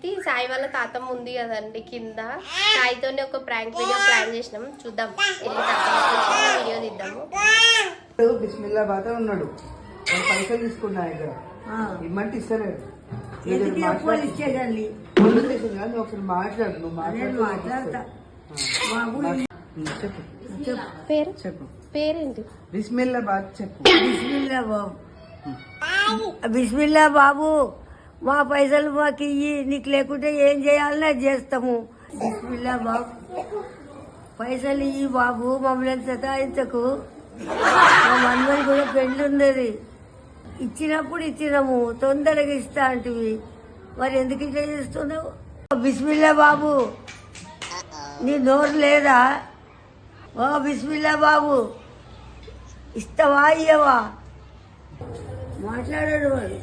అయితే సాయి వాళ్ళ తాతమ్మ ఉంది కదండి కింద, సాయితోనే ఒక ప్రాంక్ వీడియో ప్లాన్ చేసినాం. చూద్దాం వీడియో తీద్దాము. బిస్మిల్లా బాత ఉన్నాడు, పైసలు తీసుకున్నా ఇక్కడ ఇమ్మంటే ఇస్తలేడు. ఒకసారి మాట్లాడు, నువ్వు మాట్లాడతా. చెప్పు పేరు చెప్పు, పేరేంటి? బిస్మిల్లా బాత్ చెప్పు. బిస్మిల్లా బాబు, బిస్మిల్లా బాబు, మా పైసలు మాకు ఇయ్యి, నీకు లేకుంటే ఏం చేయాలని అది చేస్తాము. బిస్మిల్లా బాబు, పైసలు ఇయ్యి బాబు, మమ్మల్ని సతాయించకు. మా మనవని కూడా పెళ్లి ఉన్నది, ఇచ్చినప్పుడు ఇచ్చినాము, తొందరగా ఇస్తా అంటివి, మరి ఎందుకు ఇట్లా చేస్తున్నావు? బిస్మిల్లా బాబు, నీ నోరు లేదా? ఓ బిస్మిల్లా బాబు, ఇస్తావా ఇయ్యవా? మాట్లాడాడు వాడు.